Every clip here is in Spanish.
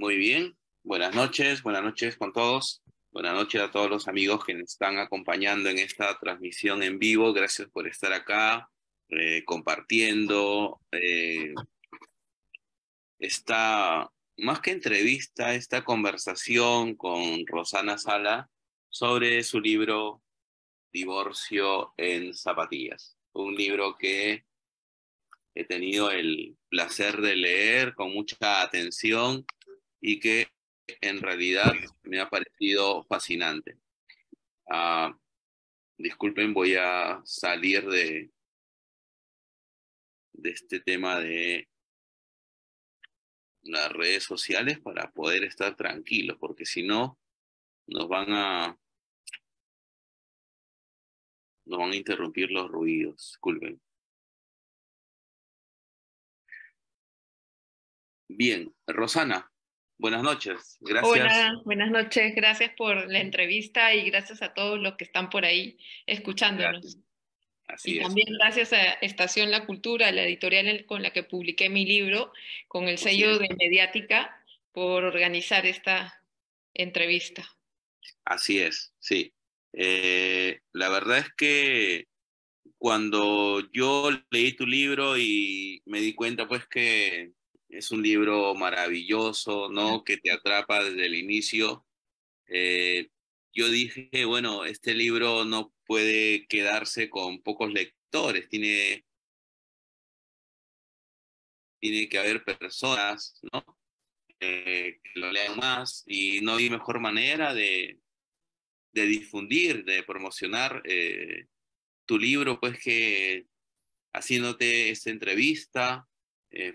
Muy bien, buenas noches con todos. Buenas noches a todos los amigos que nos están acompañando en esta transmisión en vivo. Gracias por estar acá, compartiendo esta, más que entrevista, esta conversación con Rosana Sala sobre su libro Divorcio en Zapatillas. Un libro que he tenido el placer de leer con mucha atención y que en realidad me ha parecido fascinante. Ah, disculpen, voy a salir de este tema de las redes sociales para poder estar tranquilos, porque si no, nos van a, nos van a interrumpir los ruidos. Disculpen. Bien, Rosana, buenas noches. Gracias. Hola, buenas noches. Gracias por la entrevista y gracias a todos los que están por ahí Gracias. escuchándonos. Y Así es. también gracias a Estación La Cultura, la editorial con la que publiqué mi libro, con el Así sello es. de Mediática, por organizar esta entrevista. Así es, sí. La verdad es que cuando yo leí tu libro y me di cuenta pues que es un libro maravilloso, ¿no? Que te atrapa desde el inicio, eh, yo dije, bueno, este libro no puede quedarse con pocos lectores, tiene que haber personas, ¿no? Que lo lean más y no hay mejor manera de difundir, de promocionar tu libro, pues que haciéndote esta entrevista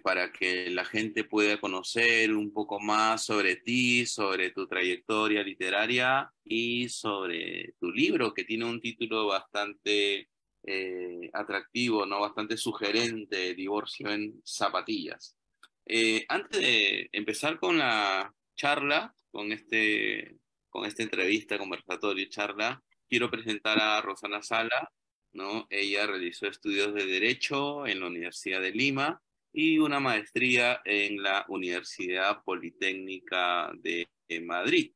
para que la gente pueda conocer un poco más sobre ti, sobre tu trayectoria literaria y sobre tu libro, que tiene un título bastante atractivo, ¿no? Bastante sugerente, Divorcio en Zapatillas. Antes de empezar con la charla, con esta entrevista, conversatorio, charla, quiero presentar a Rosana Sala, ¿no? Ella realizó estudios de Derecho en la Universidad de Lima y una maestría en la Universidad Politécnica de Madrid.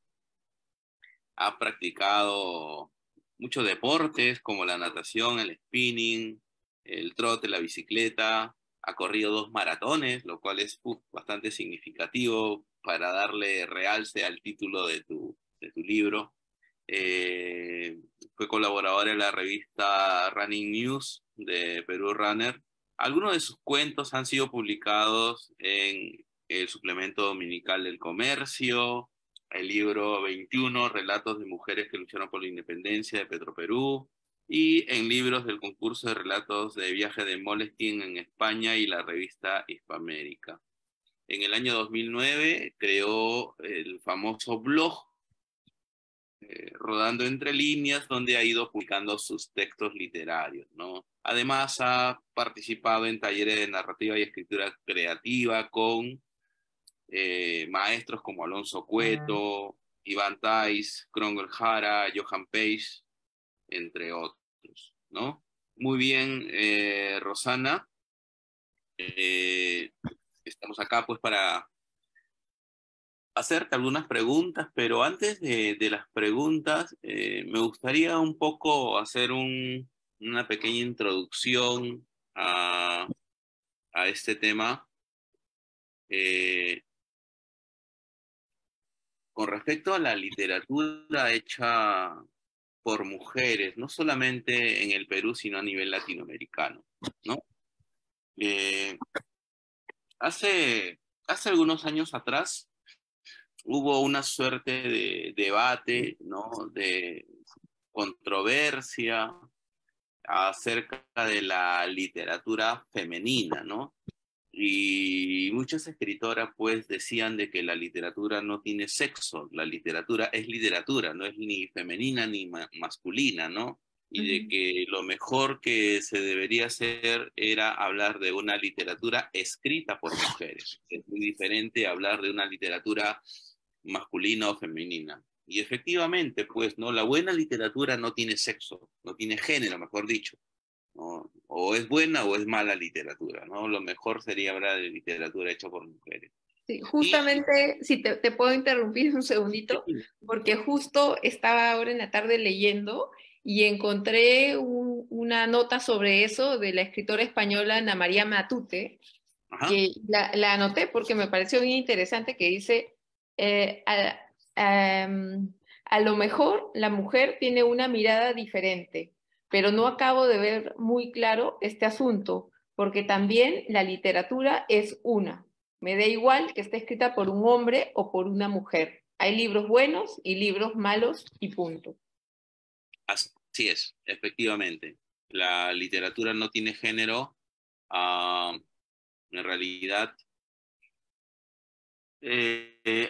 Ha practicado muchos deportes como la natación, el spinning, el trote, la bicicleta. Ha corrido 2 maratones, lo cual es bastante significativo para darle realce al título de tu libro. Eh, Fue colaborador en la revista Running News de Perú Runner. Algunos de sus cuentos han sido publicados en el suplemento dominical del Comercio, el libro 21, Relatos de mujeres que lucharon por la independencia de Petroperú, y en libros del concurso de relatos de viaje de Moleskine en España y la revista Hispamérica. En el año 2009 creó el famoso blog Rodando entre líneas, donde ha ido publicando sus textos literarios, ¿no? Además, ha participado en talleres de narrativa y escritura creativa con maestros como Alonso Cueto, Iván Tais, Cromwell Jara, Johan Page, entre otros, ¿no? Muy bien, Rosana. Eh, Estamos acá pues para hacerte algunas preguntas, pero antes de las preguntas, me gustaría un poco hacer una pequeña introducción a este tema. Eh, con respecto a la literatura hecha por mujeres, no solamente en el Perú, sino a nivel latinoamericano, ¿no? Eh, hace algunos años atrás hubo una suerte de debate, ¿no? De controversia acerca de la literatura femenina, ¿no? Y muchas escritoras pues decían de que la literatura no tiene sexo, la literatura es literatura, no es ni femenina ni masculina, ¿no? Y de Ujú. que lo mejor que se debería hacer era hablar de una literatura escrita por mujeres. Es muy diferente hablar de una literatura masculina o femenina. Y efectivamente, pues, ¿no? La buena literatura no tiene sexo, no tiene género, mejor dicho, ¿no? O es buena o es mala literatura, ¿no? Lo mejor sería hablar de literatura hecha por mujeres. Sí, Y, justamente, si te puedo interrumpir un segundito, porque justo estaba ahora en la tarde leyendo y encontré una nota sobre eso de la escritora española Ana María Matute, ajá, que la anoté porque me pareció bien interesante, que dice, eh, a, a lo mejor la mujer tiene una mirada diferente, pero no acabo de ver muy claro este asunto, porque también la literatura es una. Me da igual que esté escrita por un hombre o por una mujer. Hay libros buenos y libros malos y punto. así es, efectivamente. La literatura no tiene género. ah, en realidad,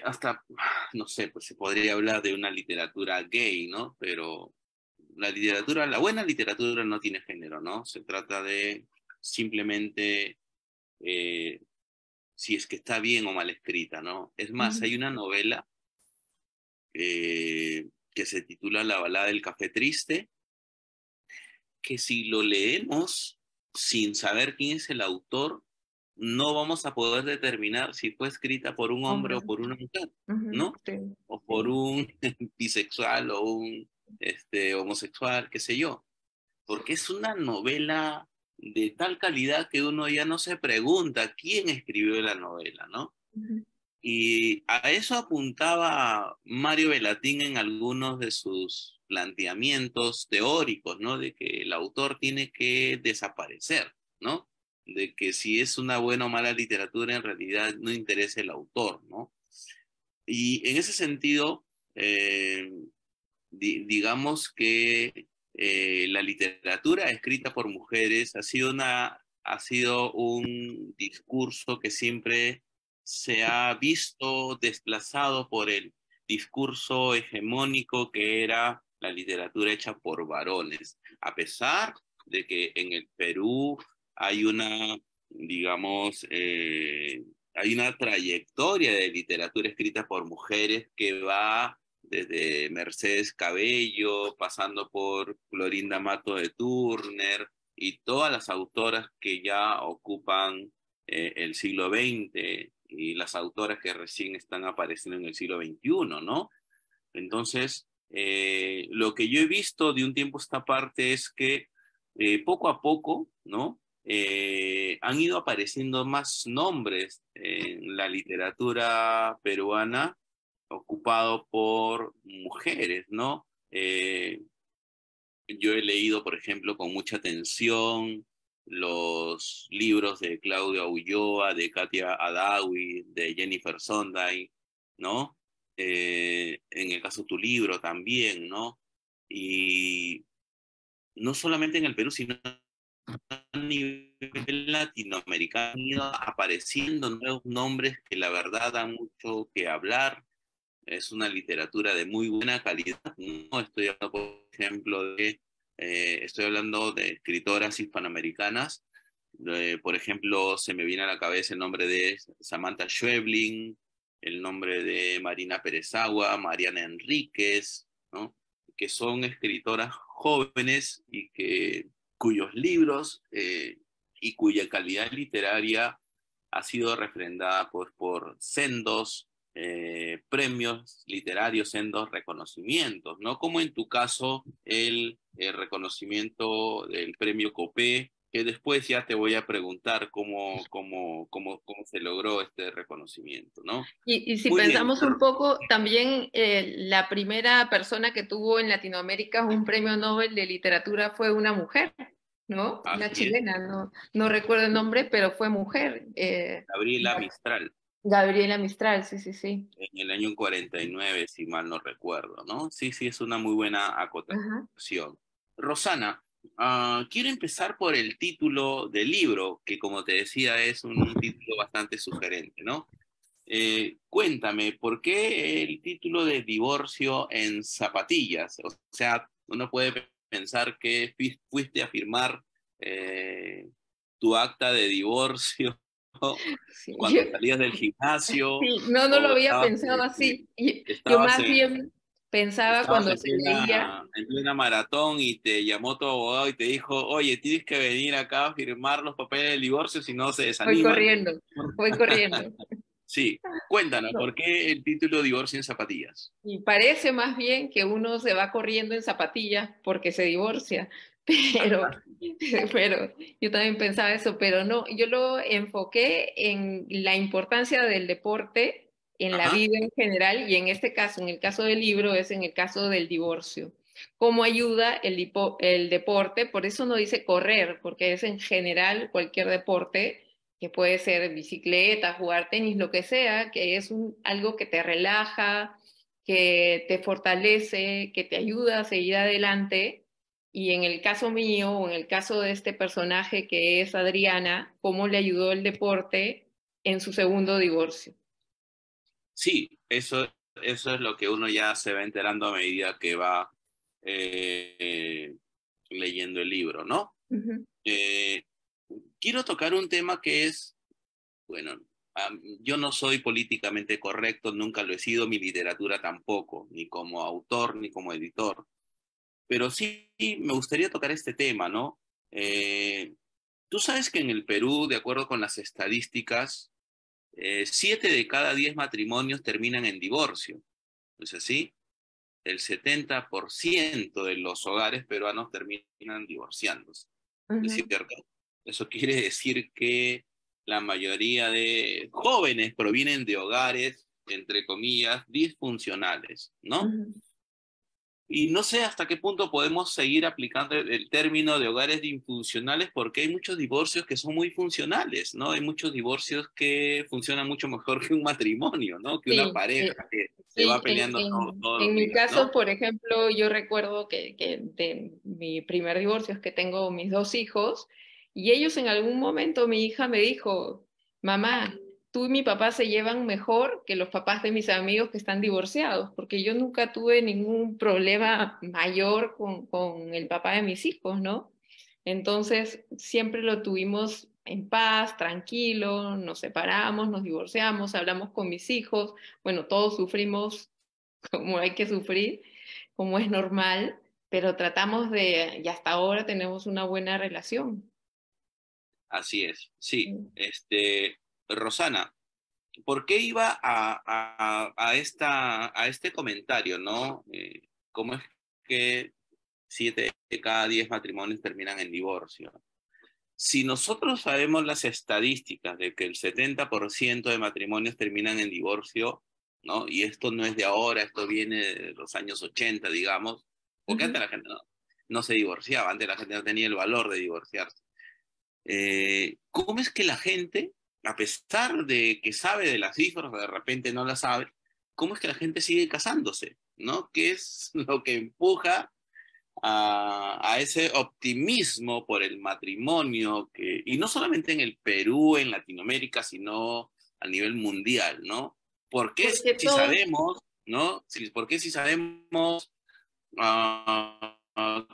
hasta, no sé, pues se podría hablar de una literatura gay, ¿no? Pero la literatura, la buena literatura no tiene género, ¿no? Se trata de simplemente eh, si es que está bien o mal escrita, ¿no? Es más, Ujú. hay una novela que se titula La balada del café triste, que si lo leemos sin saber quién es el autor, no vamos a poder determinar si fue escrita por un hombre Hombre. o por una mujer, Ujú, ¿no? sí, O por sí. un bisexual o un homosexual, qué sé yo. Porque es una novela de tal calidad que uno ya no se pregunta quién escribió la novela, ¿no? Ujú, Y a eso apuntaba Mario Bellatín en algunos de sus planteamientos teóricos, ¿no? De que el autor tiene que desaparecer, ¿no? De que si es una buena o mala literatura, en realidad no interesa el autor, ¿no? Y en ese sentido, eh, digamos que la literatura escrita por mujeres ha sido un discurso que siempre se ha visto desplazado por el discurso hegemónico que era la literatura hecha por varones, a pesar de que en el Perú hay una, digamos, hay una trayectoria de literatura escrita por mujeres que va desde Mercedes Cabello, pasando por Clorinda Mato de Turner y todas las autoras que ya ocupan el siglo XX y las autoras que recién están apareciendo en el siglo XXI, ¿no? Entonces, lo que yo he visto de un tiempo a esta parte es que poco a poco, ¿no? Han ido apareciendo más nombres en la literatura peruana ocupado por mujeres, ¿no? Yo he leído, por ejemplo, con mucha atención los libros de Claudia Ulloa, de Katia Adawi, de Jennifer Sonday, ¿no? En el caso de tu libro también, ¿no? Y no solamente en el Perú, sino a nivel latinoamericano han ido apareciendo nuevos nombres que la verdad dan mucho que hablar. Es una literatura de muy buena calidad. No estoy hablando, por ejemplo, estoy hablando de escritoras hispanoamericanas. Por ejemplo, se me viene a la cabeza el nombre de Samantha Schweblin, el nombre de Marina Perezagua, Mariana Enríquez, ¿no? Que son escritoras jóvenes y cuyos libros y cuya calidad literaria ha sido refrendada pues, por sendos premios literarios, sendos reconocimientos, ¿no? Como en tu caso el reconocimiento del premio Copé, que después ya te voy a preguntar cómo se logró este reconocimiento, ¿no? Y si Muy bien, pensamos un poco, también la primera persona que tuvo en Latinoamérica un premio Nobel de literatura fue una mujer, ¿no? Una así es, chilena, no, no recuerdo el nombre, pero fue mujer. Gabriela Mistral, Gabriela Mistral, sí, sí, sí. en el año 49, si mal no recuerdo, ¿no? Sí, sí, es una muy buena Ajá. acotación. Rosana, quiero empezar por el título del libro, que como te decía es un título bastante sugerente, ¿no? Cuéntame, ¿por qué el título de Divorcio en zapatillas? O sea, uno puede pensar que fuiste a firmar eh, tu acta de divorcio Sí, cuando salías del gimnasio sí, no, no lo o había pensado así. Yo estabas más bien pensaba estabas cuando se leía, en plena maratón y te llamó tu abogado y te dijo, oye, tienes que venir acá a firmar los papeles del divorcio si no se voy desaniman. corriendo, voy corriendo. Sí, cuéntanos, No. ¿por qué el título Divorcio en zapatillas? Y parece más bien que uno se va corriendo en zapatillas porque se divorcia, pero, pero yo también pensaba eso, pero no, yo lo enfoqué en la importancia del deporte en la Ajá, vida en general y en este caso, en el caso del libro, es en el caso del divorcio. ¿Cómo ayuda el deporte? Por eso no dice correr, porque es en general cualquier deporte que puede ser bicicleta, jugar tenis, lo que sea, que es algo que te relaja, que te fortalece, que te ayuda a seguir adelante. Y en el caso mío, o en el caso de este personaje que es Adriana, cómo le ayudó el deporte en su segundo divorcio. sí, eso es lo que uno ya se va enterando a medida que va eh, leyendo el libro, ¿no? Ujú, Eh, quiero tocar un tema que es, bueno, yo no soy políticamente correcto, nunca lo he sido, mi literatura tampoco, ni como autor ni como editor, pero sí me gustaría tocar este tema, ¿no? Eh, Tú sabes que en el Perú, de acuerdo con las estadísticas, 7 de cada 10 matrimonios terminan en divorcio, ¿no es así? El 70% de los hogares peruanos terminan divorciándose, ¿no es ujú, cierto? Eso quiere decir que la mayoría de jóvenes provienen de hogares, entre comillas, disfuncionales, ¿no? ujú. Y no sé hasta qué punto podemos seguir aplicando el término de hogares disfuncionales porque hay muchos divorcios que son muy funcionales, ¿no? Hay muchos divorcios que funcionan mucho mejor que un matrimonio, ¿no? Que una Sí, pareja que se sí, va peleando todos en los mi días, caso, ¿no? por ejemplo, yo recuerdo que de mi primer divorcio es que tengo mis dos hijos y ellos en algún momento mi hija me dijo, mamá, tú y mi papá se llevan mejor que los papás de mis amigos que están divorciados, porque yo nunca tuve ningún problema mayor con el papá de mis hijos, ¿no? Entonces, siempre lo tuvimos en paz, tranquilo, nos separamos, nos divorciamos, hablamos con mis hijos, bueno, todos sufrimos como hay que sufrir, como es normal, pero tratamos de, y hasta ahora tenemos una buena relación. Así es, sí. Mm. Rosana, ¿por qué iba a este comentario, ¿no? ¿Cómo es que 7 de cada 10 matrimonios terminan en divorcio? Si nosotros sabemos las estadísticas de que el 70% de matrimonios terminan en divorcio, ¿no? Y esto no es de ahora, esto viene de los años 80, digamos, porque antes Ujú. la gente no se divorciaba, antes la gente no tenía el valor de divorciarse. ¿Cómo es que la gente, a pesar de que sabe de las cifras, de repente no las sabe, cómo es que la gente sigue casándose, ¿no? ¿Qué es lo que empuja a ese optimismo por el matrimonio, y no solamente en el Perú, en Latinoamérica, sino a nivel mundial, ¿no? ¿Por qué Porque si todos, sabemos, ¿no? ¿Por qué si sabemos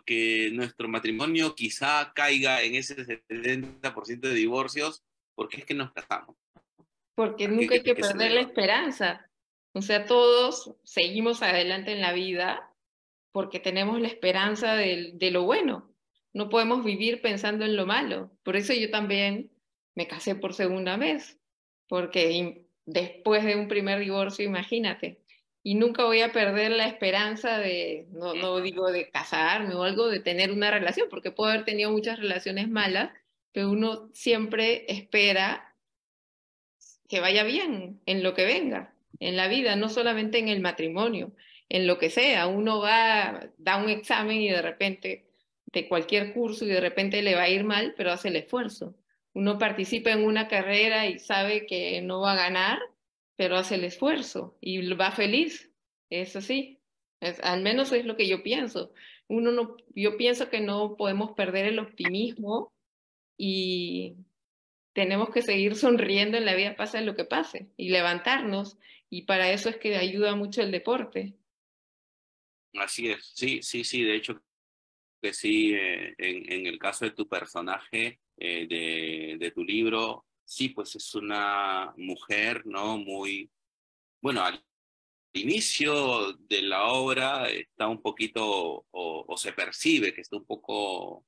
que nuestro matrimonio quizá caiga en ese 70% de divorcios, por qué es que nos casamos? porque ¿A qué nunca hay crees que que se perder la deba? esperanza. O sea, todos seguimos adelante en la vida porque tenemos la esperanza de lo bueno. No podemos vivir pensando en lo malo. Por eso yo también me casé por segunda vez, porque después de un primer divorcio, imagínate, y nunca voy a perder la esperanza de, no, no digo de casarme o algo, de tener una relación, porque puedo haber tenido muchas relaciones malas, pero uno siempre espera que vaya bien en lo que venga, en la vida, no solamente en el matrimonio, en lo que sea. Uno va, da un examen y de repente, de cualquier curso y de repente le va a ir mal, pero hace el esfuerzo. Uno participa en una carrera y sabe que no va a ganar, pero hace el esfuerzo y va feliz. Eso sí, al menos es lo que yo pienso. Uno no, yo pienso que no podemos perder el optimismo y tenemos que seguir sonriendo en la vida, pase lo que pase, y levantarnos, y para eso es que ayuda mucho el deporte. Así es, sí, sí, sí, de hecho que sí, en el caso de tu personaje de tu libro, sí, pues es una mujer, ¿no? Muy, bueno, al inicio de la obra está un poquito, o se percibe que está un poco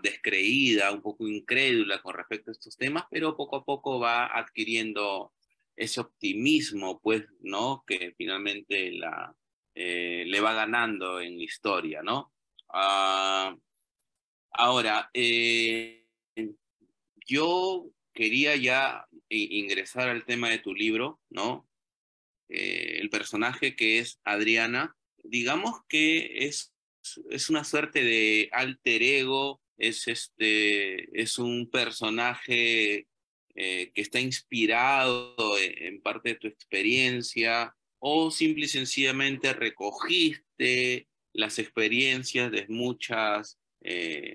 descreída, un poco incrédula con respecto a estos temas, pero poco a poco va adquiriendo ese optimismo, pues, ¿no? Que finalmente le va ganando en la historia, ¿no? Ah, ahora, yo quería ya ingresar al tema de tu libro, ¿no? El personaje que es Adriana, digamos que es una suerte de alter ego, es un personaje que está inspirado en parte de tu experiencia, o simple y sencillamente recogiste las experiencias de muchas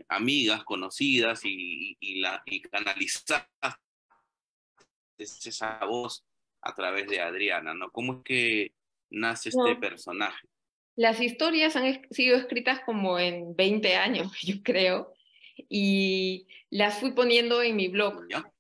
amigas conocidas y canalizaste esa voz a través de Adriana, ¿no? ¿Cómo es que nace este No, personaje? las historias han sido escritas como en 20 años, yo creo, y las fui poniendo en mi blog. ¿Ya?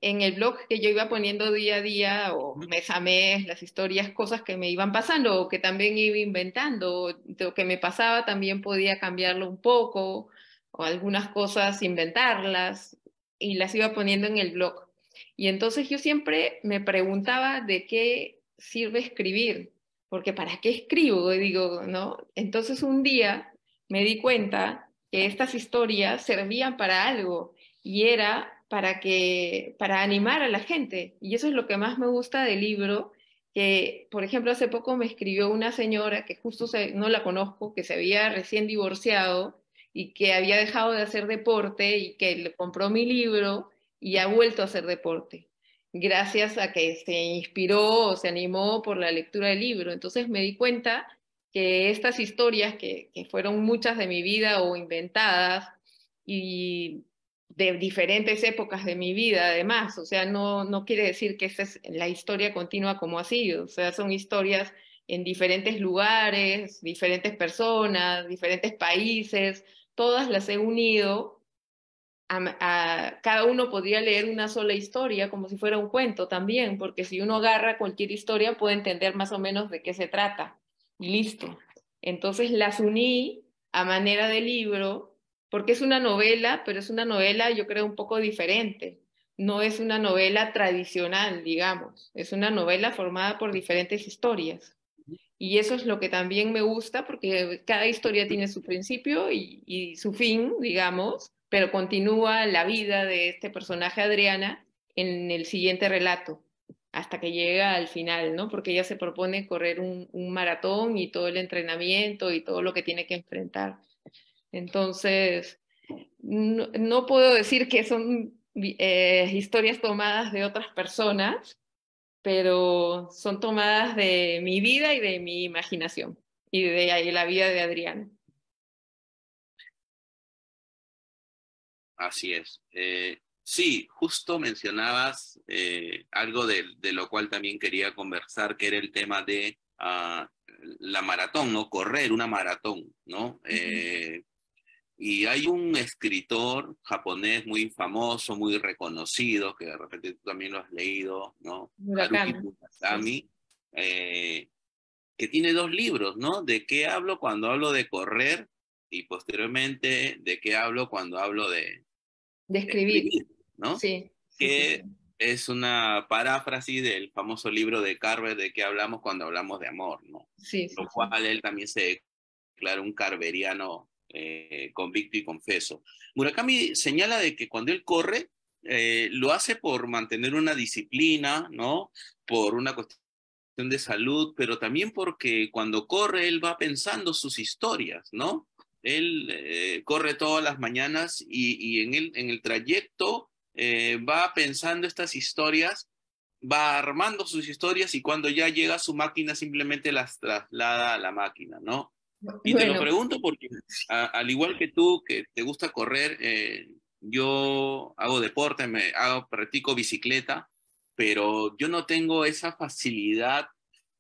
En el blog que yo iba poniendo día a día o mes a mes, las historias, cosas que me iban pasando o que también iba inventando, lo que me pasaba también podía cambiarlo un poco o algunas cosas inventarlas y las iba poniendo en el blog. Y entonces yo siempre me preguntaba de qué sirve escribir, porque ¿para qué escribo? Y digo, ¿no? Entonces un día me di cuenta que estas historias servían para algo y era para animar a la gente. Y eso es lo que más me gusta del libro, que por ejemplo hace poco me escribió una señora que no la conozco, que se había recién divorciado y que había dejado de hacer deporte y que le compró mi libro y ha vuelto a hacer deporte, gracias a que se inspiró o se animó por la lectura del libro. Entonces me di cuenta que estas historias, que fueron muchas de mi vida o inventadas, y de diferentes épocas de mi vida, además, o sea, no quiere decir que esta es la historia continua como ha sido, o sea, son historias en diferentes lugares, diferentes personas, diferentes países, todas las he unido. Cada uno podría leer una sola historia como si fuera un cuento también, porque si uno agarra cualquier historia puede entender más o menos de qué se trata y listo. Entonces las uní a manera de libro, porque es una novela, pero es una novela yo creo un poco diferente. No es una novela tradicional, digamos, es una novela formada por diferentes historias. Y eso es lo que también me gusta, porque cada historia tiene su principio y su fin, digamos, pero continúa la vida de este personaje Adriana en el siguiente relato, hasta que llega al final, ¿no? Porque ella se propone correr un maratón y todo el entrenamiento y todo lo que tiene que enfrentar. Entonces, no puedo decir que son historias tomadas de otras personas, pero son tomadas de mi vida y de mi imaginación y de ahí la vida de Adriana. Así es. Sí, justo mencionabas algo de lo cual también quería conversar, que era el tema de la maratón, ¿no? Correr una maratón, ¿no? Y hay un escritor japonés muy famoso, muy reconocido, que de repente tú también lo has leído, ¿no? Haruki Murakami. Sí. Murakami, eh, que tiene dos libros, ¿no? ¿De qué hablo cuando hablo de correr? Y posteriormente, ¿de qué hablo cuando hablo De de escribir. escribir? ¿No? Sí, sí, sí, sí. Que es una paráfrasis del famoso libro de Carver, de qué hablamos cuando hablamos de amor, ¿no? Sí, sí, Lo sí. cual él también se declara un carveriano convicto y confeso. Murakami señala de que cuando él corre, lo hace por mantener una disciplina, ¿no? Por una cuestión de salud, pero también porque cuando corre él va pensando sus historias, ¿no? Él corre todas las mañanas y en el trayecto va pensando estas historias, va armando sus historias y cuando ya llega a su máquina simplemente las traslada a la máquina, ¿no? Y te lo Bueno, pregunto porque al igual que tú, que te gusta correr, yo hago deporte, practico bicicleta, pero yo no tengo esa facilidad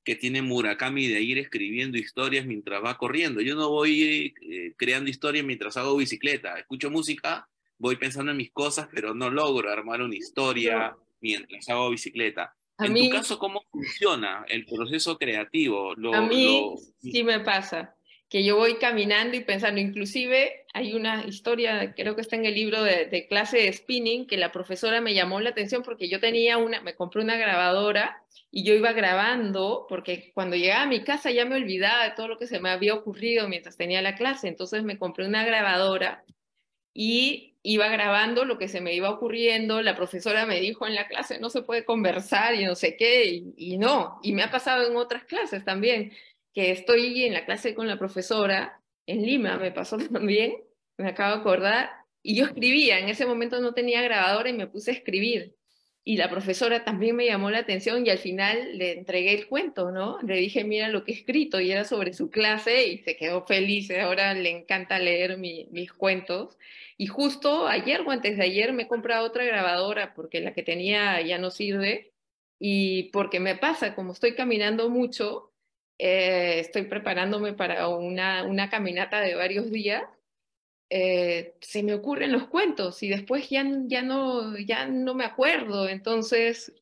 que tiene Murakami de ir escribiendo historias mientras va corriendo. Yo no voy creando historias mientras hago bicicleta. Escucho música, voy pensando en mis cosas, pero no logro armar una historia no, mientras hago bicicleta. a En tu mí, caso, ¿cómo funciona el proceso creativo? a mí sí me pasa que yo voy caminando y pensando, inclusive hay una historia, creo que está en el libro de clase de spinning, que la profesora me llamó la atención porque yo tenía me compré una grabadora y yo iba grabando, porque cuando llegaba a mi casa ya me olvidaba de todo lo que se me había ocurrido mientras tenía la clase, entonces me compré una grabadora y iba grabando lo que se me iba ocurriendo. La profesora me dijo en la clase, no se puede conversar y no sé qué, y no. Y me ha pasado en otras clases también, que estoy en la clase con la profesora, en Lima me pasó también, me acabo de acordar, y yo escribía, en ese momento no tenía grabadora y me puse a escribir. Y la profesora también me llamó la atención y al final le entregué el cuento, ¿no? Le dije, mira lo que he escrito y era sobre su clase y se quedó feliz. Ahora le encanta leer mis cuentos. Y justo ayer o antes de ayer me he comprado otra grabadora porque la que tenía ya no sirve y porque me pasa, como estoy caminando mucho, estoy preparándome para una caminata de varios días, se me ocurren los cuentos y después ya no me acuerdo. Entonces,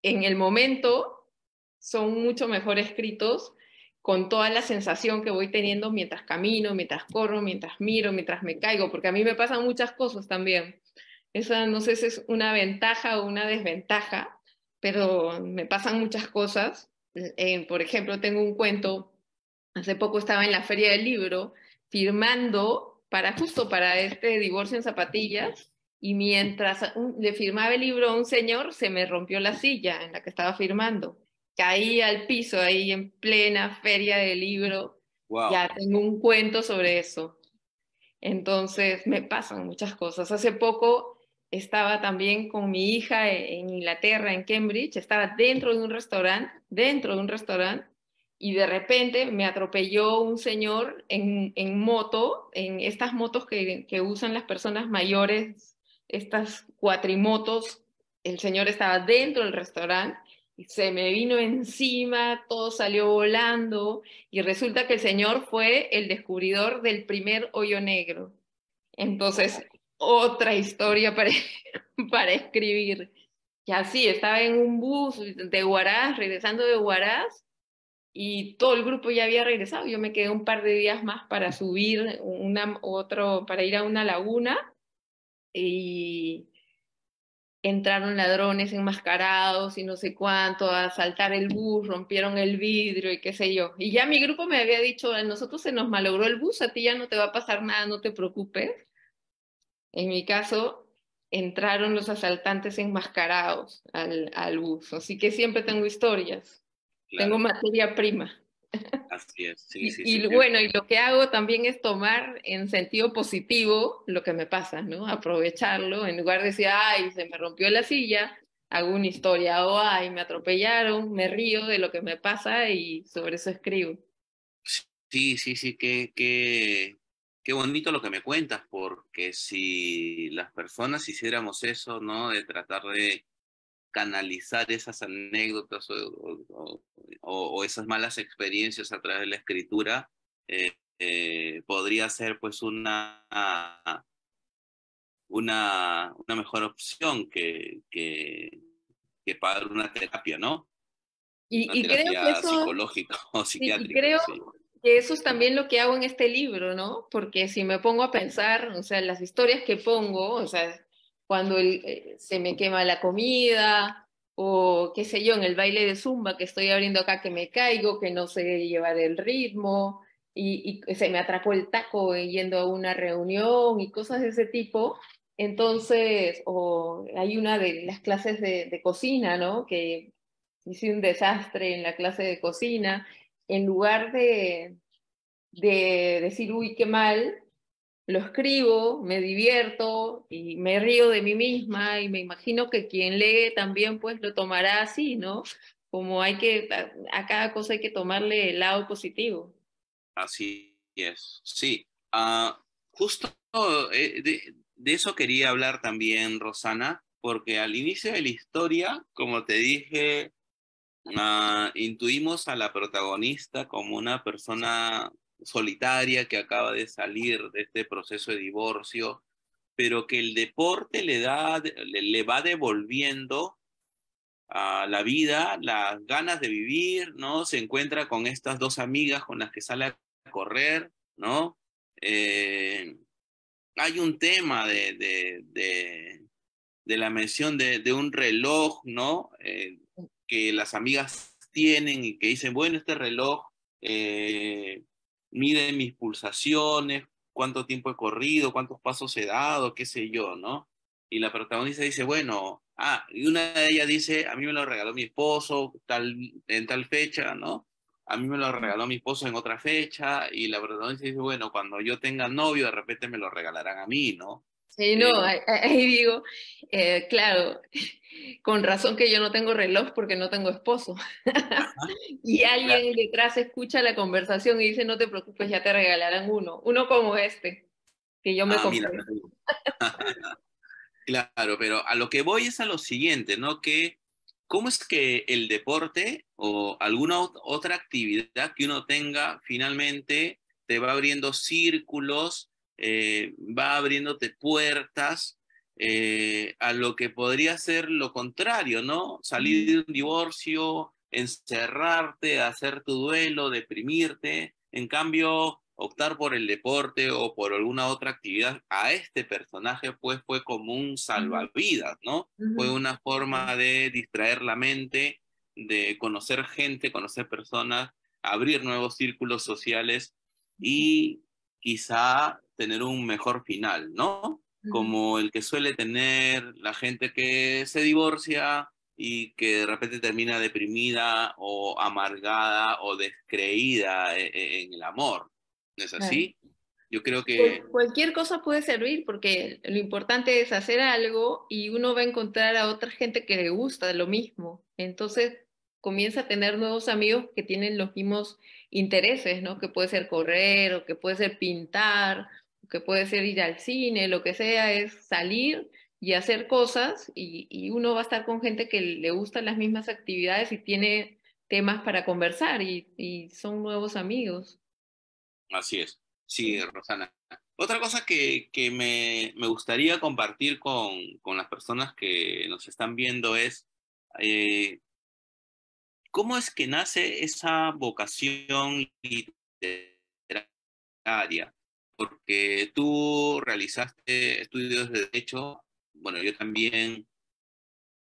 en el momento son mucho mejor escritos con toda la sensación que voy teniendo mientras camino, mientras corro, mientras miro, mientras me caigo, porque a mí me pasan muchas cosas también. Esa no sé si es una ventaja o una desventaja, pero me pasan muchas cosas. Por ejemplo, tengo un cuento, hace poco estaba en la Feria del Libro firmando justo para este divorcio en zapatillas y mientras le firmaba el libro a un señor, se me rompió la silla en la que estaba firmando. Caí al piso ahí en plena feria del libro. Wow. Ya tengo un cuento sobre eso. Entonces me pasan muchas cosas. Hace poco estaba también con mi hija en Inglaterra, en Cambridge, estaba dentro de un restaurante, y de repente me atropelló un señor en moto, en estas motos que usan las personas mayores, estas cuatrimotos. El señor estaba dentro del restaurante y se me vino encima, todo salió volando. Y resulta que el señor fue el descubridor del primer hoyo negro. Entonces, otra historia para escribir. Y así, estaba en un bus de Huaraz, regresando de Huaraz, y todo el grupo ya había regresado. Yo me quedé un par de días más para subir para ir a una laguna, y entraron ladrones enmascarados y no sé cuánto, a asaltar el bus, rompieron el vidrio y qué sé yo. Y ya mi grupo me había dicho, a nosotros se nos malogró el bus, a ti ya no te va a pasar nada, no te preocupes. En mi caso, entraron los asaltantes enmascarados al bus, así que siempre tengo historias, tengo Claro, materia prima. así es. Sí, sí, sí. Y bueno, y lo que hago también es tomar en sentido positivo lo que me pasa, ¿no? Aprovecharlo, en lugar de decir, ay, se me rompió la silla, hago una historia, o ay, me atropellaron, me río de lo que me pasa y sobre eso escribo. Sí, sí, sí, qué bonito lo que me cuentas, porque si las personas hiciéramos eso, ¿no? De tratar de canalizar esas anécdotas o esas malas experiencias a través de la escritura, podría ser pues una mejor opción que pagar una terapia, ¿no? Una Y creo que terapia eso, psicológica o y psiquiátrica, creo sí. que eso es también lo que hago en este libro, ¿no? Porque si me pongo a pensar, o sea, las historias que pongo, o sea, cuando se me quema la comida, o qué sé yo, en el baile de Zumba que estoy abriendo acá, que me caigo, que no sé llevar el ritmo, y se me atrapó el taco yendo a una reunión y cosas de ese tipo. Entonces, o hay una de las clases de cocina, ¿no? Que hice un desastre en la clase de cocina. En lugar de decir, uy, qué mal, lo escribo, me divierto y me río de mí misma, y me imagino que quien lee también pues lo tomará así, ¿no? Como a cada cosa hay que tomarle el lado positivo. Así es, sí. Justo de eso quería hablar también, Rosana, porque al inicio de la historia, como te dije, intuimos a la protagonista como una persona solitaria que acaba de salir de este proceso de divorcio, pero que el deporte le va devolviendo a la vida las ganas de vivir, ¿no? Se encuentra con estas dos amigas con las que sale a correr, ¿no? Hay un tema de la mención de un reloj, ¿no? Que las amigas tienen y que dicen, bueno, este reloj mide mis pulsaciones, cuánto tiempo he corrido, cuántos pasos he dado, qué sé yo, ¿no? Y la protagonista dice, bueno, y una de ellas dice, a mí me lo regaló mi esposo en tal fecha, ¿no? A mí me lo regaló mi esposo en otra fecha, y la protagonista dice, bueno, cuando yo tenga novio, de repente me lo regalarán a mí, ¿no? Sí, no, ahí digo, claro, con razón que yo no tengo reloj porque no tengo esposo. Y alguien detrás escucha la conversación y dice, no te preocupes, ya te regalarán uno como este, que yo me Mira, compré. claro, pero a lo que voy es a lo siguiente, ¿no? Que, ¿cómo es que el deporte o alguna otra actividad que uno tenga finalmente te va abriendo círculos, va abriéndote puertas a lo que podría ser lo contrario, ¿no? Salir de un divorcio, encerrarte, hacer tu duelo, deprimirte. En cambio, optar por el deporte o por alguna otra actividad a este personaje, pues fue como un Ujú, salvavidas, ¿no? Fue ujú. una forma de distraer la mente, de conocer gente, conocer personas, abrir nuevos círculos sociales y quizá tener un mejor final, ¿no? Ujú. Como el que suele tener la gente que se divorcia y que de repente termina deprimida o amargada o descreída en el amor. ¿No es Claro. así? Yo creo que Cualquier cosa puede servir porque lo importante es hacer algo y uno va a encontrar a otra gente que le gusta lo mismo. Entonces comienza a tener nuevos amigos que tienen los mismos intereses, ¿no? Que puede ser correr o que puede ser pintar, o que puede ser ir al cine, lo que sea, es salir y hacer cosas y uno va a estar con gente que le gustan las mismas actividades y tiene temas para conversar y son nuevos amigos. así es. Sí, Rosana. Otra cosa que me gustaría compartir con las personas que nos están viendo es eh, cómo es que nace esa vocación literaria. Porque tú realizaste estudios de derecho, bueno, yo también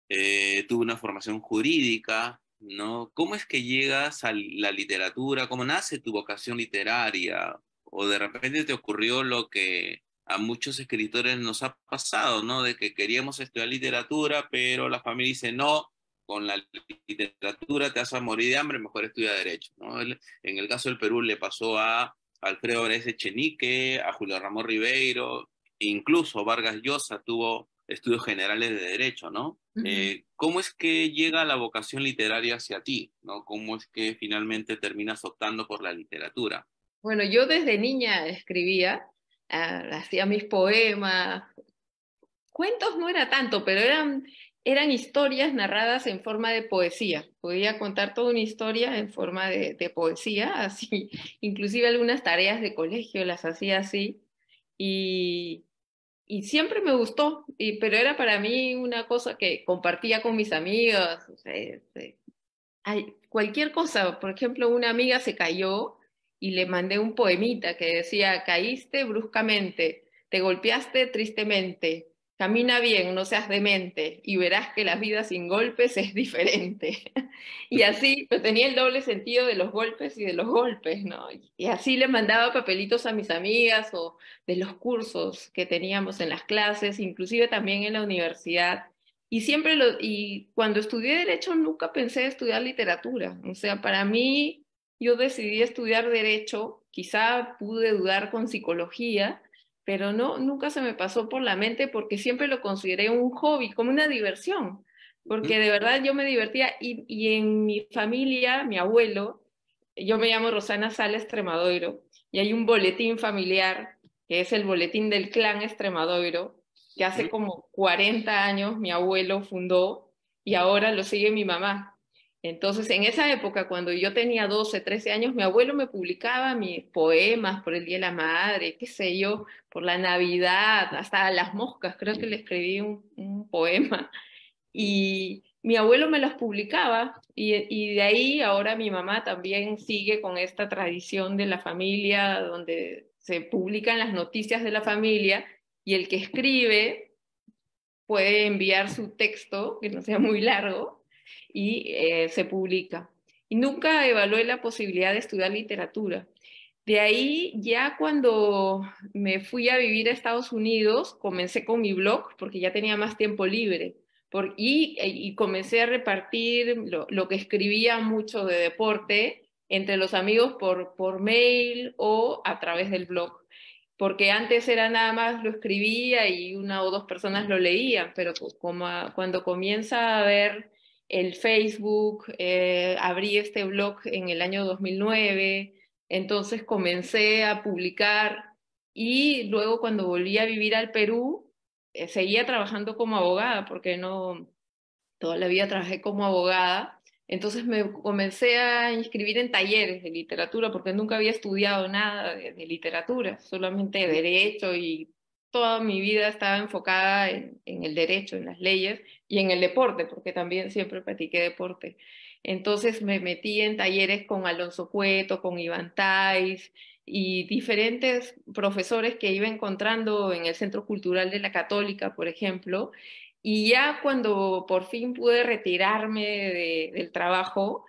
tuve una formación jurídica, ¿no? ¿Cómo es que llegas a la literatura? ¿Cómo nace tu vocación literaria? O de repente te ocurrió lo que a muchos escritores nos ha pasado, ¿no? De que queríamos estudiar literatura, pero la familia dice, no, con la literatura te vas a morir de hambre, mejor estudia derecho, ¿no? En el caso del Perú le pasó a Alfredo Pérez Echenique, a Julio Ramón Ribeiro, incluso Vargas Llosa tuvo estudios generales de derecho, ¿no? Ujú. ¿Cómo es que llega la vocación literaria hacia ti? ¿No? ¿Cómo es que finalmente terminas optando por la literatura? Bueno, yo desde niña escribía, hacía mis poemas, cuentos no era tanto, pero eran historias narradas en forma de poesía. Podía contar toda una historia en forma de poesía, así, inclusive algunas tareas de colegio las hacía así. Y, y siempre me gustó, pero era para mí una cosa que compartía con mis amigos. O sea, cualquier cosa, por ejemplo, una amiga se cayó y le mandé un poemita que decía, caíste bruscamente, te golpeaste tristemente, camina bien, no seas demente y verás que la vida sin golpes es diferente. Y así, pues tenía el doble sentido de los golpes y de los golpes, ¿no? Y así le mandaba papelitos a mis amigas o de los cursos que teníamos en las clases, inclusive también en la universidad. Y cuando estudié Derecho nunca pensé estudiar literatura. O sea, para mí, yo decidí estudiar Derecho, quizá pude dudar con psicología, pero no, nunca se me pasó por la mente porque siempre lo consideré un hobby, como una diversión, porque de verdad yo me divertía y en mi familia, mi abuelo, yo me llamo Rosana Sala Extremadoiro, y hay un boletín familiar, que es el boletín del clan Extremadoiro, que hace como 40 años mi abuelo fundó y ahora lo sigue mi mamá. Entonces, en esa época, cuando yo tenía 12, 13 años, mi abuelo me publicaba mis poemas por el Día de la Madre, qué sé yo, por la Navidad, hasta las moscas, creo que le escribí un poema. Y, mi abuelo me las publicaba y de ahí ahora mi mamá también sigue con esta tradición de la familia donde se publican las noticias de la familia y el que escribe puede enviar su texto, que no sea muy largo, y se publica. Y nunca evalué la posibilidad de estudiar literatura. De ahí, ya cuando me fui a vivir a Estados Unidos, comencé con mi blog porque ya tenía más tiempo libre. Y comencé a repartir lo que escribía mucho de deporte entre los amigos por mail o a través del blog. Porque antes era nada más lo escribía y una o dos personas lo leían, pero cuando comienza a ver el Facebook, abrí este blog en el año 2009, entonces comencé a publicar y luego cuando volví a vivir al Perú, seguía trabajando como abogada, porque no, toda la vida trabajé como abogada. Entonces me comencé a inscribir en talleres de literatura porque nunca había estudiado nada de literatura, solamente derecho y toda mi vida estaba enfocada en el derecho, en las leyes y en el deporte, porque también siempre practiqué deporte. Entonces me metí en talleres con Alonso Cueto, con Iván Tais y diferentes profesores que iba encontrando en el Centro Cultural de la Católica, por ejemplo, y ya cuando por fin pude retirarme del trabajo,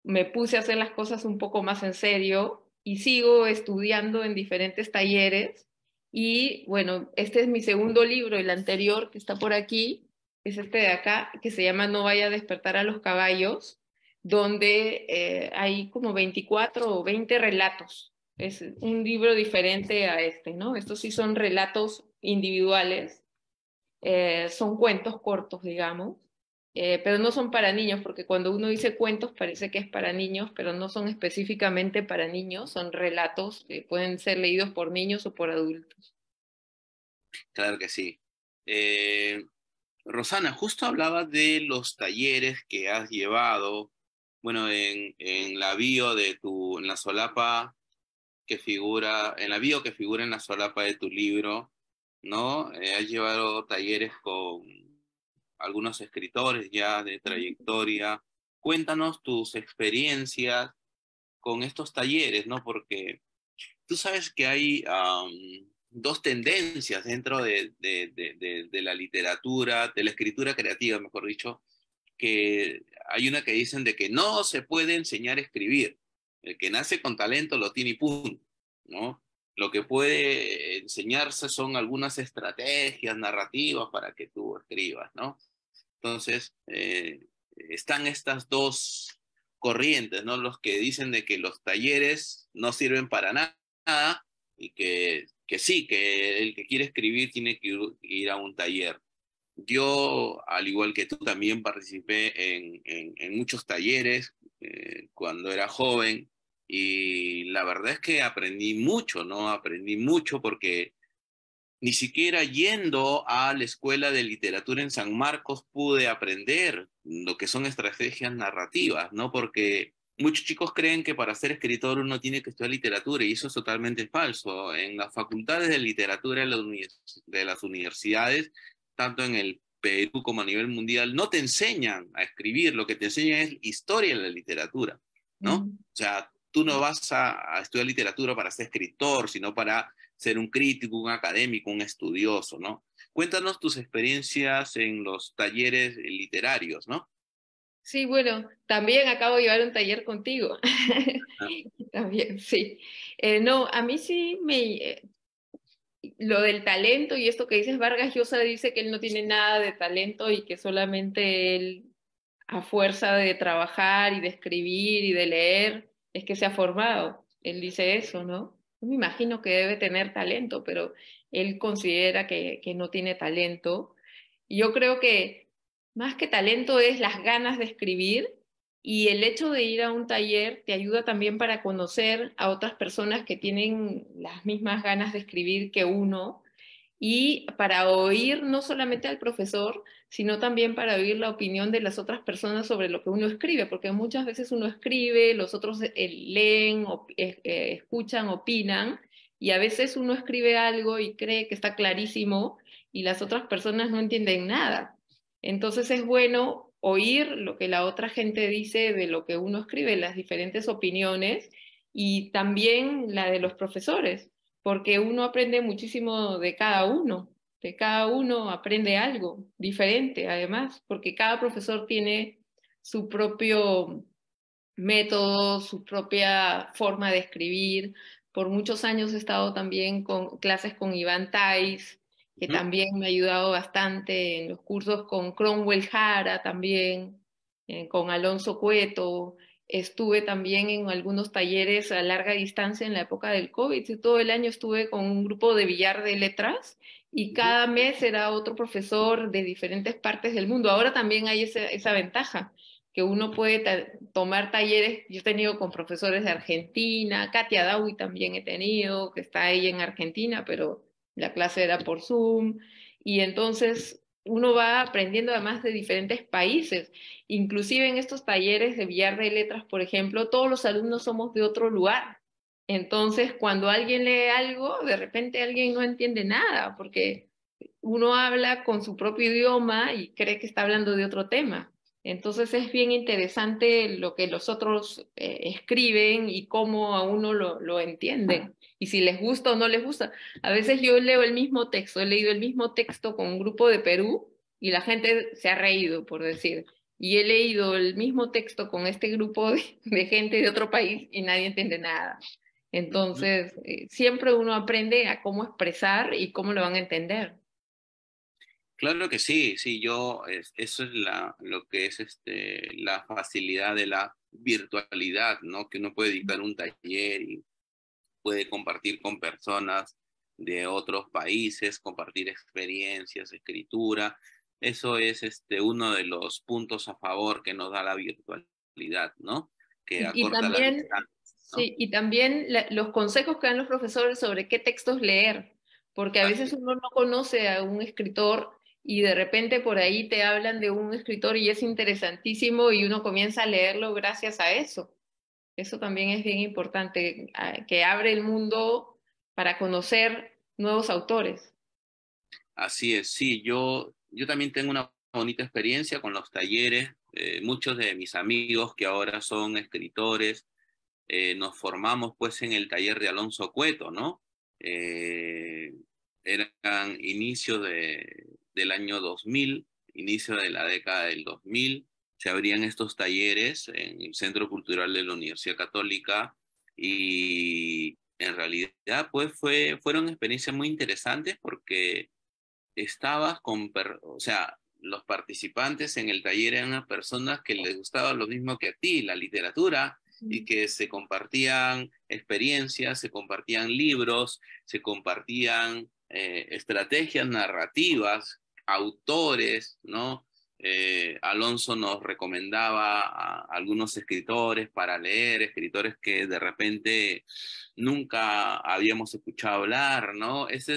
me puse a hacer las cosas un poco más en serio y sigo estudiando en diferentes talleres. Y bueno, este es mi segundo libro, el anterior que está por aquí, es este de acá, que se llama No vaya a despertar a los caballos, donde hay como 24 o 20 relatos. Es un libro diferente a este, ¿no? Estos sí son relatos individuales, son cuentos cortos, digamos, pero no son para niños, porque cuando uno dice cuentos parece que es para niños, pero no son específicamente para niños, son relatos que pueden ser leídos por niños o por adultos. Claro que sí. Eh, Rosana, justo hablabas de los talleres que has llevado. Bueno, en la bio en la solapa que figura, en la bio que figura en la solapa de tu libro, ¿no? Has llevado talleres con algunos escritores ya de trayectoria. Cuéntanos tus experiencias con estos talleres, ¿no? Porque tú sabes que hay dos tendencias dentro de la literatura, de la escritura creativa, mejor dicho, que hay una que dicen de que no se puede enseñar a escribir. El que nace con talento lo tiene y punto, ¿no? Lo que puede enseñarse son algunas estrategias narrativas para que tú escribas, ¿no? Entonces, están estas dos corrientes, ¿no? Los que dicen de que los talleres no sirven para nada y que sí, que el que quiere escribir tiene que ir a un taller. Yo, al igual que tú, también participé en muchos talleres cuando era joven y la verdad es que aprendí mucho, ¿no? Aprendí mucho porque ni siquiera yendo a la Escuela de Literatura en San Marcos pude aprender lo que son estrategias narrativas, ¿no? Porque muchos chicos creen que para ser escritor uno tiene que estudiar literatura y eso es totalmente falso. En las facultades de literatura de las universidades, tanto en el Perú como a nivel mundial, no te enseñan a escribir, lo que te enseñan es historia de la literatura, ¿no? O Mm. sea, tú no vas a estudiar literatura para ser escritor, sino para ser un crítico, un académico, un estudioso, ¿no? Cuéntanos tus experiencias en los talleres literarios, ¿no? Sí, bueno, también acabo de llevar un taller contigo. Ah, También, sí. No, a mí sí lo del talento y esto que dices, Vargas Llosa dice que él no tiene nada de talento y que solamente él, a fuerza de trabajar y de escribir y de leer, es que se ha formado. Él dice eso, ¿no? Yo me imagino que debe tener talento, pero él considera que no tiene talento. Y yo creo que más que talento es las ganas de escribir y el hecho de ir a un taller te ayuda también para conocer a otras personas que tienen las mismas ganas de escribir que uno y para oír no solamente al profesor, sino también para oír la opinión de las otras personas sobre lo que uno escribe, porque muchas veces uno escribe, los otros leen, escuchan, opinan, y a veces uno escribe algo y cree que está clarísimo y las otras personas no entienden nada. Entonces es bueno oír lo que la otra gente dice de lo que uno escribe, las diferentes opiniones y también la de los profesores, porque uno aprende muchísimo de cada uno aprende algo diferente además, porque cada profesor tiene su propio método, su propia forma de escribir. Por muchos años he estado también con clases con Iván Tais, que Ujú. también me ha ayudado bastante en los cursos con Cromwell Jara también, con Alonso Cueto. Estuve también en algunos talleres a larga distancia en la época del COVID. Y todo el año estuve con un grupo de billar de letras y Ujú. cada mes era otro profesor de diferentes partes del mundo. Ahora también hay esa ventaja que uno puede tomar talleres. Yo he tenido con profesores de Argentina, Katia Dawi también he tenido, que está ella en Argentina, pero la clase era por Zoom. Y entonces uno va aprendiendo además de diferentes países. Inclusive en estos talleres de billar de letras, por ejemplo, todos los alumnos somos de otro lugar. Entonces, cuando alguien lee algo, de repente alguien no entiende nada, porque uno habla con su propio idioma y cree que está hablando de otro tema. Entonces es bien interesante lo que los otros escriben y cómo a uno lo entienden. Y si les gusta o no les gusta. A veces yo leo el mismo texto, he leído el mismo texto con un grupo de Perú y la gente se ha reído, por decir. Y he leído el mismo texto con este grupo de gente de otro país y nadie entiende nada. Ujú. Entonces, siempre uno aprende a cómo expresar y cómo lo van a entender. Claro que sí, sí, eso es lo que es la facilidad de la virtualidad, ¿no? Que uno puede dictar un taller y puede compartir con personas de otros países, compartir experiencias, escritura. Eso es uno de los puntos a favor que nos da la virtualidad, ¿no? Que Y acorta las también, distancias, ¿no? sí, y también los consejos que dan los profesores sobre qué textos leer, porque a veces Así, uno no conoce a un escritor y de repente por ahí te hablan de un escritor y es interesantísimo y uno comienza a leerlo gracias a eso. Eso también es bien importante, que abre el mundo para conocer nuevos autores. así es, sí, yo también tengo una bonita experiencia con los talleres. Muchos de mis amigos que ahora son escritores, nos formamos pues en el taller de Alonso Cueto, ¿no? Eh, Eran inicios del año 2000, inicio de la década del 2000, se abrían estos talleres en el Centro Cultural de la Universidad Católica y en realidad pues fueron experiencias muy interesantes porque estabas o sea, los participantes en el taller eran unas personas que les gustaba lo mismo que a ti, la literatura, y que se compartían experiencias, se compartían libros, se compartían estrategias narrativas, autores, ¿no? Alonso nos recomendaba a algunos escritores para leer, escritores que de repente nunca habíamos escuchado hablar, ¿no? Ese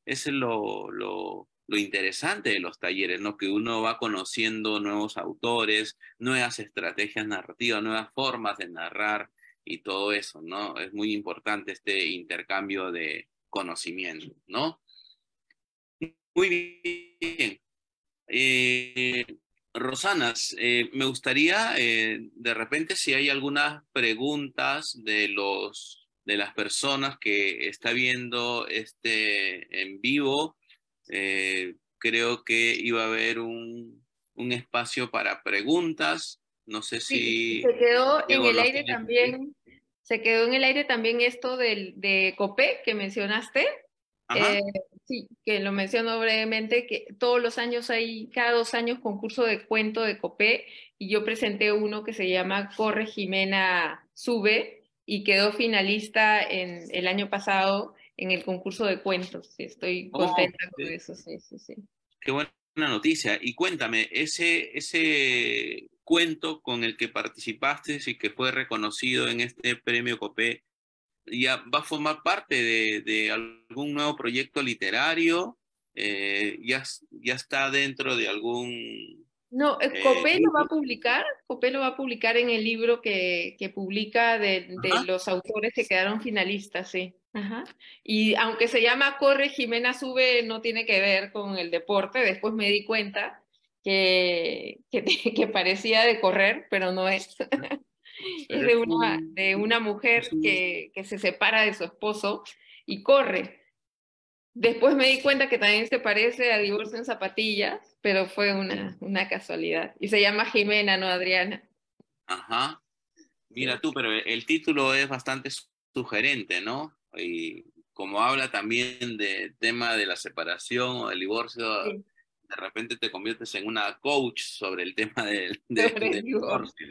es lo interesante de los talleres, ¿no? Que uno va conociendo nuevos autores, nuevas estrategias narrativas, nuevas formas de narrar y todo eso, ¿no? Es muy importante este intercambio de conocimiento, ¿no? Muy bien. Eh, Rosanas, me gustaría de repente si hay algunas preguntas de las personas que está viendo este en vivo. Creo que iba a haber un espacio para preguntas. No sé Sí, si se quedó en Diego el los aire tiene por ahí. también, se quedó en el aire también esto de COPE que mencionaste. Ajá. Eh, sí, que lo menciono brevemente, que todos los años hay, cada 2 años, concurso de cuento de COPE y yo presenté uno que se llama Corre Jimena Sube y quedó finalista en el año pasado en el concurso de cuentos. Sí, estoy Oh, contenta con eso, sí, sí, sí. qué buena noticia. Y cuéntame, ese cuento con el que participaste y que fue reconocido en este premio COPE, ¿ya va a formar parte de algún nuevo proyecto literario? ¿Ya está dentro de algún No, Copé lo va a libro? publicar, Copé lo va a publicar en el libro que publica de Ajá. los autores que quedaron finalistas, sí. Ajá. Y aunque se llama Corre, Jimena Sube, no tiene que ver con el deporte, después me di cuenta. que parecía de correr, pero no es. Es Pero es de una es mujer un- que se separa de su esposo y corre. Después me di cuenta que también se parece a Divorcio en Zapatillas, pero fue una casualidad. Y se llama Jimena, no Adriana. Ajá. Mira Sí, tú, pero el título es bastante sugerente, ¿no? Y como habla también del tema de la separación o del divorcio, sí, de repente te conviertes en una coach sobre el tema sobre el del divorcio. divorcio.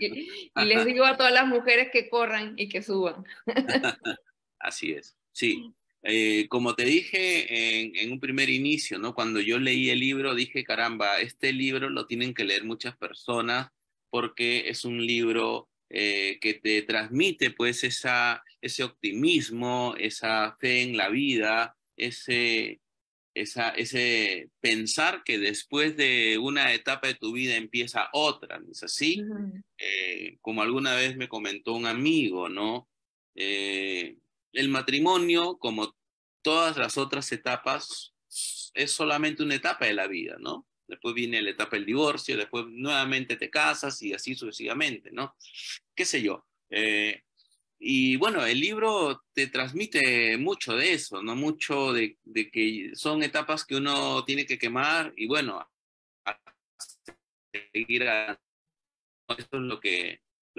Y les digo a todas las mujeres que corran y que suban. Así es, sí. Como te dije en un primer inicio, ¿no? Cuando yo leí el libro, dije, caramba, este libro lo tienen que leer muchas personas porque es un libro que te transmite pues ese optimismo, esa fe en la vida, ese pensar que después de una etapa de tu vida empieza otra, ¿no es así? Ujú, Como alguna vez me comentó un amigo, ¿no? Eh, el matrimonio, como todas las otras etapas, es solamente una etapa de la vida, ¿no? Después viene la etapa del divorcio, después nuevamente te casas y así sucesivamente, ¿no? ¿Qué sé yo? Y bueno, el libro te transmite mucho de eso, ¿no? Mucho de que son etapas que uno tiene que quemar y bueno, a seguir a eso es lo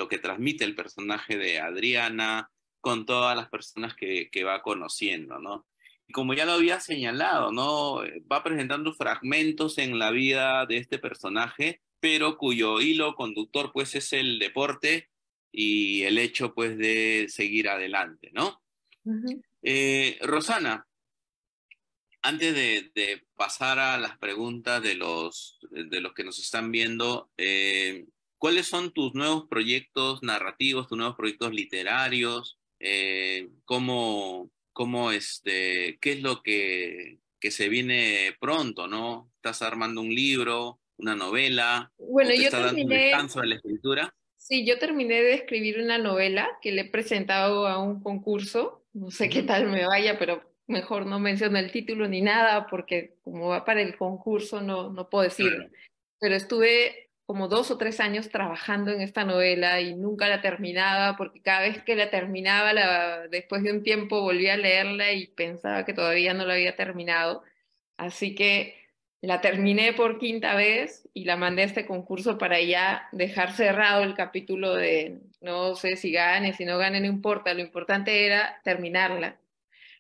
que transmite el personaje de Adriana con todas las personas que va conociendo, ¿no? Y como ya lo había señalado, ¿no? Va presentando fragmentos en la vida de este personaje, pero cuyo hilo conductor, pues, es el deporte y el hecho, pues, de seguir adelante, ¿no? ujú. Rosana, antes de pasar a las preguntas de los que nos están viendo, ¿cuáles son tus nuevos proyectos narrativos, tus nuevos proyectos literarios? ¿Qué es lo que se viene pronto, ¿no? ¿Estás armando un libro, una novela, Bueno, o te yo está dando un terminé, descanso de la escritura? sí, yo terminé de escribir una novela que le he presentado a un concurso. No sé qué Ujú. tal me vaya, pero mejor no menciono el título ni nada, porque como va para el concurso no puedo decir. Claro. Pero estuve como 2 o 3 años trabajando en esta novela y nunca la terminaba, porque cada vez que la terminaba, después de un tiempo volvía a leerla y pensaba que todavía no la había terminado. Así que la terminé por quinta vez y la mandé a este concurso para ya dejar cerrado el capítulo de no sé si gane, si no gane, no importa. Lo importante era terminarla,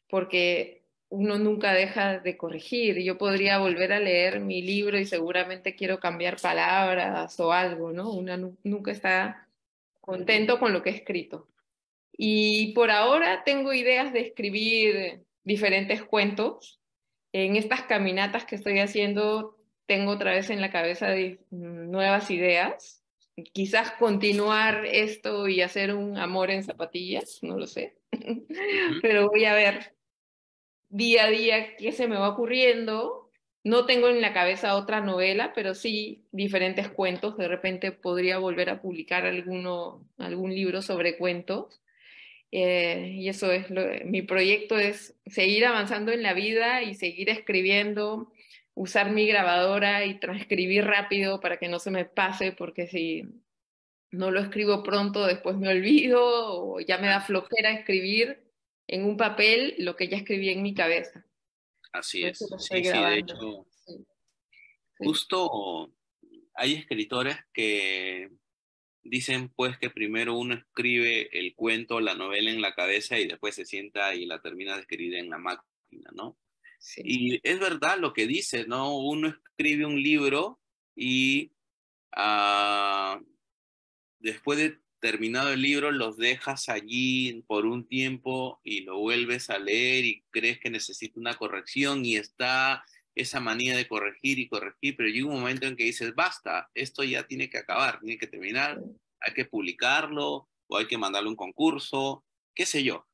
porque uno nunca deja de corregir. Yo podría volver a leer mi libro y seguramente quiero cambiar palabras o algo, ¿no? Uno nunca está contento con lo que he escrito. Y por ahora tengo ideas de escribir diferentes cuentos. En estas caminatas que estoy haciendo, tengo otra vez en la cabeza nuevas ideas. Quizás continuar esto y hacer un amor en zapatillas, no lo sé. Ujú. Pero voy a ver día a día qué se me va ocurriendo. No tengo en la cabeza otra novela, pero sí diferentes cuentos. De repente podría volver a publicar algún libro sobre cuentos. Y eso es mi proyecto es seguir avanzando en la vida y seguir escribiendo, usar mi grabadora y transcribir rápido para que no se me pase, porque si no lo escribo pronto, después me olvido o ya me da flojera escribir en un papel lo que ya escribí en mi cabeza. Así Por eso es. lo estoy Sí, sí, de grabando. hecho, Sí, sí. justo hay escritores que dicen pues que primero uno escribe el cuento, la novela en la cabeza y después se sienta y la termina de escribir en la máquina, ¿no? Sí. Y es verdad lo que dice, ¿no? Uno escribe un libro y ah, después de terminado el libro los dejas allí por un tiempo y lo vuelves a leer y crees que necesita una corrección y está esa manía de corregir y corregir, pero llega un momento en que dices, basta, esto ya tiene que acabar, tiene que terminar, hay que publicarlo o hay que mandarle un concurso, qué sé yo,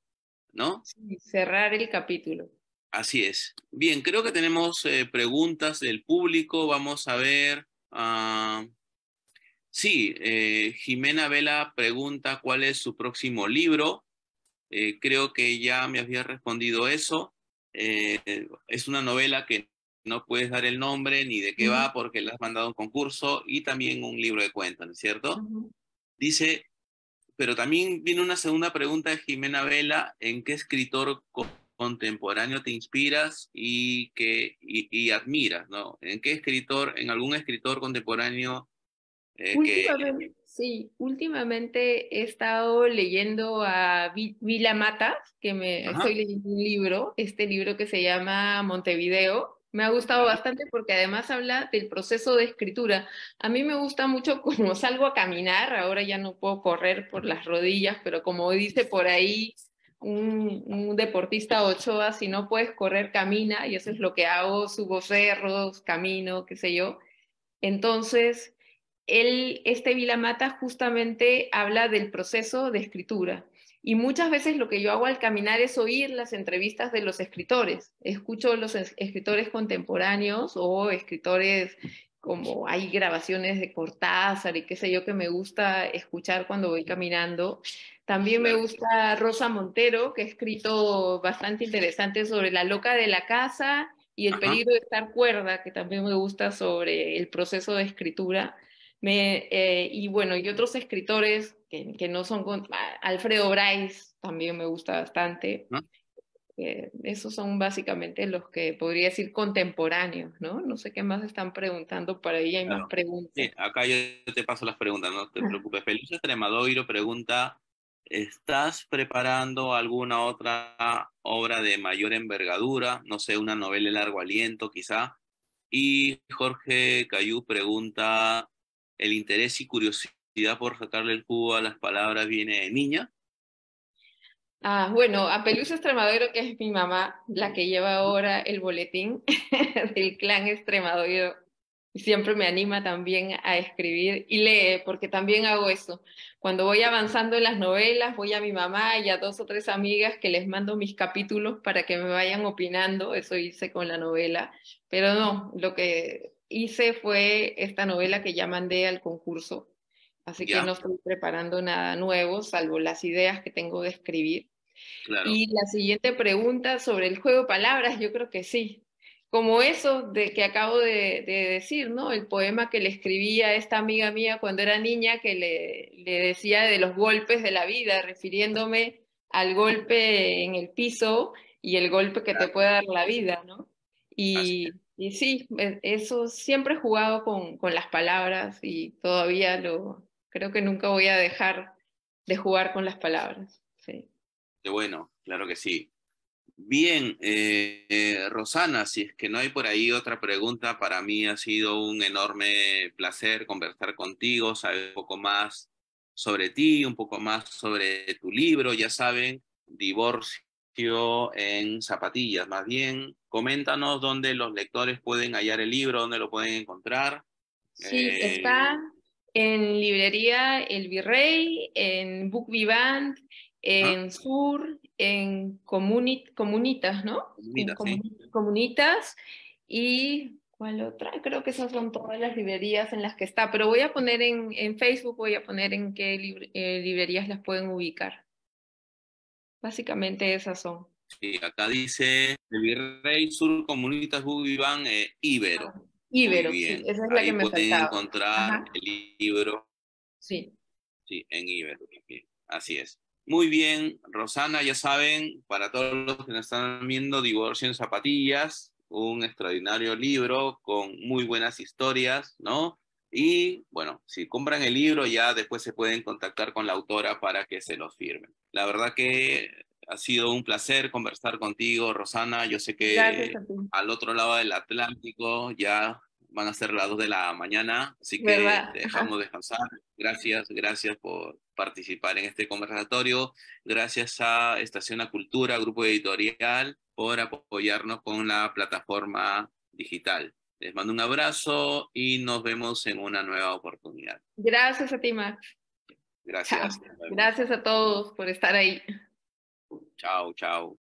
¿no? Sí, cerrar el capítulo. Así es. Bien, creo que tenemos preguntas del público. Vamos a ver. Sí, Jimena Vela pregunta cuál es su próximo libro. Creo que ya me había respondido eso. Es una novela que no puedes dar el nombre ni de qué Ujú, va porque le has mandado un concurso, y también un libro de cuentos, ¿no es cierto? ujú. Dice, pero también viene una segunda pregunta de Jimena Vela: ¿en qué escritor contemporáneo te inspiras y admiras, ¿no? ¿En qué escritor, en algún escritor contemporáneo que... Últimamente, sí, últimamente he estado leyendo a Vila Matas, Ajá, estoy leyendo un libro, este libro que se llama Montevideo. Me ha gustado claro, bastante porque además habla del proceso de escritura. A mí me gusta mucho como salgo a caminar, ahora ya no puedo correr por las rodillas, pero como dice por ahí un deportista Ochoa, si no puedes correr, camina, y eso es lo que hago, subo cerros, camino, qué sé yo. Entonces, este Vilamata justamente habla del proceso de escritura. Y muchas veces lo que yo hago al caminar es oír las entrevistas de los escritores. Escucho los escritores contemporáneos o escritores como hay grabaciones de Cortázar y qué sé yo que me gusta escuchar cuando voy caminando. También me claro. gusta Rosa Montero, que ha escrito bastante interesante sobre la loca de la casa y el Ajá, peligro de estar cuerda, que también me gusta sobre el proceso de escritura. Y bueno, y otros escritores que no son... Alfredo Bryce también me gusta bastante. ajá. Esos son básicamente los que podría decir contemporáneos, ¿no? No sé qué más están preguntando, por ahí hay más Claro. preguntas. Sí, acá yo te paso las preguntas, no te preocupes. Pelusa Tremadoiro pregunta: ¿estás preparando alguna otra obra de mayor envergadura? No sé, una novela de largo aliento, quizá. Y Jorge Cayú pregunta: ¿el interés y curiosidad por sacarle el jugo a las palabras viene de niña? Bueno, a Pelusa Extremadura, que es mi mamá, la que lleva ahora el boletín del clan Extremadura, y siempre me anima también a escribir y lee, porque también hago eso. Cuando voy avanzando en las novelas, voy a mi mamá y a dos o tres amigas que les mando mis capítulos para que me vayan opinando, eso hice con la novela, pero no, lo que hice fue esta novela que ya mandé al concurso. Así que no Ya, estoy preparando nada nuevo, salvo las ideas que tengo de escribir. claro. Y la siguiente pregunta sobre el juego de palabras, yo creo que sí. Como eso de que acabo de decir, ¿no? El poema que le escribí a esta amiga mía cuando era niña, que le decía de los golpes de la vida, refiriéndome al golpe en el piso y el golpe que te Claro. puede dar la vida, ¿no? Así es. Y sí, eso siempre he jugado con las palabras y todavía creo que nunca voy a dejar de jugar con las palabras. Sí. Qué bueno, claro que sí. Bien, Rosana, si es que no hay por ahí otra pregunta, para mí ha sido un enorme placer conversar contigo, saber un poco más sobre ti, un poco más sobre tu libro. Ya saben, Divorcio en zapatillas. Más bien, coméntanos dónde los lectores pueden hallar el libro, dónde lo pueden encontrar. Sí, Eh, está en librería El Virrey, en Book Vivant, ajá, en Sur, en Comunitas, ¿no? mira, sí. Comunitas y ¿cuál otra? Creo que esas son todas las librerías en las que está, pero voy a poner en Facebook, voy a poner en qué librerías las pueden ubicar. Básicamente esas son. Sí, acá dice el Virrey Sur Comunitas Bugibán Ibero. Muy Ibero, sí, bien. esa es la que Ahí me pueden faltaba. encontrar Ajá, el libro, sí. sí, en Ibero también. Así es. Muy bien, Rosana, ya saben, para todos los que nos están viendo, Divorcio en Zapatillas, un extraordinario libro con muy buenas historias, ¿no? Y bueno, si compran el libro, ya después se pueden contactar con la autora para que se los firmen. La verdad que ha sido un placer conversar contigo, Rosana. Yo sé Gracias que a ti. al otro lado del Atlántico ya van a ser las 2 de la mañana, así que ¿Verdad? te dejamos descansar. Gracias, gracias por participar en este conversatorio. Gracias a Estación a Cultura, Grupo Editorial, por apoyarnos con la plataforma digital. Les mando un abrazo y nos vemos en una nueva oportunidad. Gracias a ti, Max. Chao. Gracias. Nos vemos. Gracias a todos por estar ahí. Chao, chao.